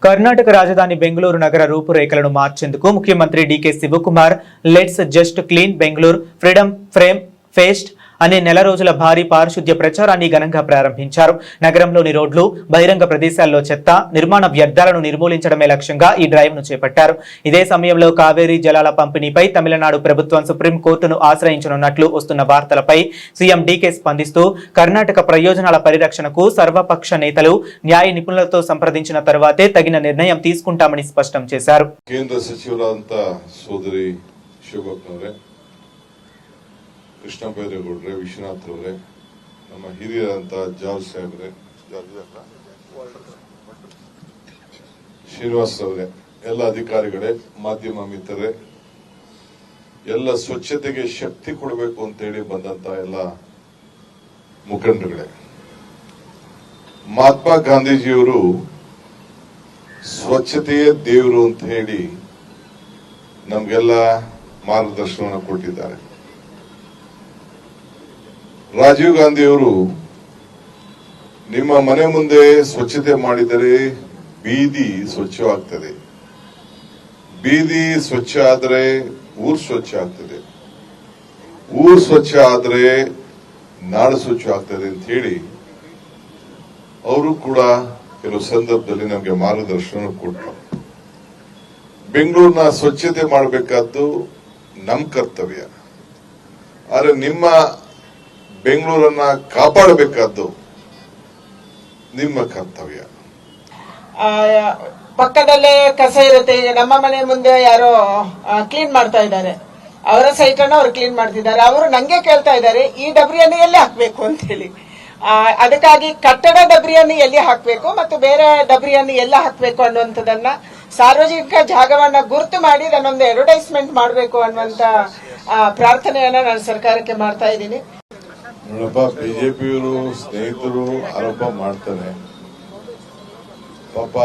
కర్ణాటక రాజధాని బెంగళూరు నగర రూపురేఖలను మార్చేందుకు ముఖ్యమంత్రి DK Shivakumar let's just clean Bengaluru freedom frame fest అనే నెల రోజుల భారీ పారిశుద్ధ్య ప్రచారాన్ని ఘనంగా ప్రారంభించారు. నగరంలోని రోడ్లు, బహిరంగ ప్రదేశాల్లో చెత్త, నిర్మాణ వ్యర్థాలను నిర్మూలించడమే లక్ష్యంగా ఈ డ్రైవ్ ను చేపట్టారు. ఇదే సమయంలో కావేరీ జలాల పంపిణీపై తమిళనాడు ప్రభుత్వం సుప్రీంకోర్టును ఆశ్రయించనున్నట్లు వస్తున్న వార్తలపై సీఎం డీకే స్పందిస్తూ కర్ణాటక ప్రయోజనాల పరిరక్షణకు సర్వపక్ష నేతలు, న్యాయ నిపుణులతో సంప్రదించిన తర్వాతే తగిన నిర్ణయం తీసుకుంటామని స్పష్టం చేశారు. కేంద్ర సచివరాದಂತ సోదరి ಶೋಭಕ್ನವರೇ, ಕೃಷ್ಣ ಬೈರೇಗೌಡ್ರೆ, ವಿಶ್ವನಾಥ್ ಅವರೇ, ನಮ್ಮ ಹಿರಿಯರಂತ ಜಾರ್ಜ್ ಸಾಹೇಬ್ರೆ, ಶ್ರೀನಿವಾಸ್ ಅವರೇ, ಎಲ್ಲ ಅಧಿಕಾರಿಗಳೇ, ಮಾಧ್ಯಮ ಮಿತ್ರರೇ, ಎಲ್ಲ ಸ್ವಚ್ಛತೆಗೆ ಶಕ್ತಿ ಕೊಡಬೇಕು ಅಂತ ಹೇಳಿ ಬಂದಂತ ಎಲ್ಲ ಮುಖಂಡರುಗಳೇ, ಮಹಾತ್ಮ ಗಾಂಧೀಜಿಯವರು ಸ್ವಚ್ಛತೆಯೇ ದೇವರು ಅಂತ ಹೇಳಿ ನಮಗೆಲ್ಲ ಮಾರ್ಗದರ್ಶನವನ್ನು ಕೊಟ್ಟಿದ್ದಾರೆ. ರಾಜೀವ್ ಗಾಂಧಿಯವರು ನಿಮ್ಮ ಮನೆ ಮುಂದೆ ಸ್ವಚ್ಛತೆ ಮಾಡಿದರೆ ಬೀದಿ ಸ್ವಚ್ಛವಾಗ್ತದೆ, ಬೀದಿ ಸ್ವಚ್ಛ ಆದರೆ ಊರು ಸ್ವಚ್ಛ ಆಗ್ತದೆ, ಊರು ಸ್ವಚ್ಛ ಆದರೆ ನಾಡು ಸ್ವಚ್ಛ ಆಗ್ತದೆ ಅಂತ ಹೇಳಿ ಅವರು ಕೂಡ ಕೆಲವು ಸಂದರ್ಭದಲ್ಲಿ ನಮಗೆ ಮಾರ್ಗದರ್ಶನ ಕೊಟ್ಟರು. ಬೆಂಗಳೂರಿನ ಸ್ವಚ್ಛತೆ ಮಾಡಬೇಕಾದ್ದು ನಮ್ಮ ಕರ್ತವ್ಯ, ಆದರೆ ನಿಮ್ಮ ಬೆಂಗಳೂರನ್ನ ಕಾಪಾಡಬೇಕಾದ್ದು ನಿಮ್ಮ ಕರ್ತವ್ಯ. ಪಕ್ಕದಲ್ಲೇ ಕಸ ಇರುತ್ತೆ. ಈಗ ನಮ್ಮ ಮನೆ ಮುಂದೆ ಯಾರೋ ಕ್ಲೀನ್ ಮಾಡ್ತಾ ಇದ್ದಾರೆ, ಅವರ ಸೈಟ್ ಅನ್ನು ಅವ್ರು ಕ್ಲೀನ್ ಮಾಡ್ತಿದ್ದಾರೆ. ಅವರು ನಂಗೆ ಕೇಳ್ತಾ ಇದ್ದಾರೆ ಈ ಡಬ್ರಿಯನ್ನು ಎಲ್ಲಿ ಹಾಕ್ಬೇಕು ಅಂತ ಹೇಳಿ. ಅದಕ್ಕಾಗಿ ಕಟ್ಟಡ ಡಬ್ರಿಯನ್ನು ಎಲ್ಲಿ ಹಾಕಬೇಕು ಮತ್ತು ಬೇರೆ ಡಬ್ರಿಯನ್ನು ಎಲ್ಲ ಹಾಕಬೇಕು ಅನ್ನುವಂಥದ್ದನ್ನ ಸಾರ್ವಜನಿಕ ಜಾಗವನ್ನ ಗುರುತು ಮಾಡಿ ಅದನ್ನೊಂದು ಅಡ್ವರ್ಟೈಸ್ಮೆಂಟ್ ಮಾಡಬೇಕು ಅನ್ನುವಂತ ಪ್ರಾರ್ಥನೆಯನ್ನ ನಾನು ಸರ್ಕಾರಕ್ಕೆ ಮಾಡ್ತಾ ಇದ್ದೀನಿ. ನೋಡಪ್ಪ, ಬಿಜೆಪಿಯವರು ಸ್ನೇಹಿತರು ಆರೋಪ ಮಾಡ್ತಾರೆ. ಪಾಪ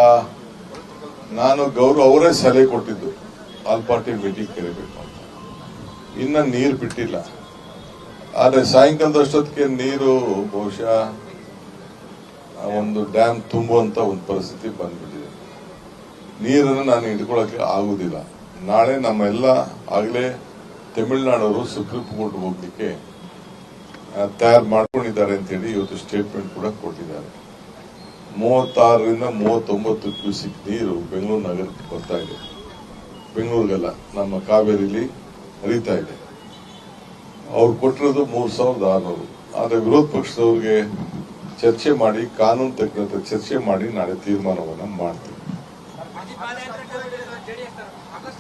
ನಾನು ಗೌರವ ಅವರೇ ಸಲಹೆ ಕೊಟ್ಟಿದ್ದು ಆಲ್ ಪಾರ್ಟಿ ಮೀಟಿಂಗ್ ಕರಿಬೇಕು ಅಂತ. ಇನ್ನ ನೀರು ಬಿಟ್ಟಿಲ್ಲ, ಆದ್ರೆ ಸಾಯಂಕಾಲದಷ್ಟೊತ್ತಿಗೆ ನೀರು ಬಹುಶಃ ಒಂದು ಡ್ಯಾಮ್ ತುಂಬುವಂತ ಒಂದು ಪರಿಸ್ಥಿತಿ ಬಂದ್ಬಿಟ್ಟಿದೆ. ನೀರನ್ನು ನಾನು ಹಿಡ್ಕೊಳಕ್ಕೆ ಆಗುದಿಲ್ಲ. ನಾಳೆ ನಮ್ಮೆಲ್ಲ ಆಗ್ಲೇ ತಮಿಳುನಾಡವರು ಸುಪ್ರೀಂ ಕೋರ್ಟ್ ಹೋಗ್ಲಿಕ್ಕೆ ತಯಾರು ಮಾಡ್ಕೊಂಡಿದ್ದಾರೆ ಅಂತ ಹೇಳಿ ಇವತ್ತು ಸ್ಟೇಟ್ಮೆಂಟ್ ಕೂಡ ಕೊಟ್ಟಿದ್ದಾರೆ. 36ರಿಂದ 39 ಕ್ಯೂಸಿಕ್ ನೀರು ಬೆಂಗಳೂರು ನಗರಕ್ಕೆ ಬರ್ತಾ ಇದೆ. ಬೆಂಗಳೂರಿಗೆಲ್ಲ ನಮ್ಮ ಕಾವೇರಿಲಿ ಹರಿತಾ ಇದೆ. ಅವ್ರು ಕೊಟ್ಟಿರೋದು 3600. ಆದ್ರೆ ವಿರೋಧ ಪಕ್ಷದವ್ರಿಗೆ ಚರ್ಚೆ ಮಾಡಿ, ಕಾನೂನು ತಜ್ಞರ ಚರ್ಚೆ ಮಾಡಿ ನಾಳೆ ತೀರ್ಮಾನವನ್ನ ಮಾಡ್ತೀವಿ.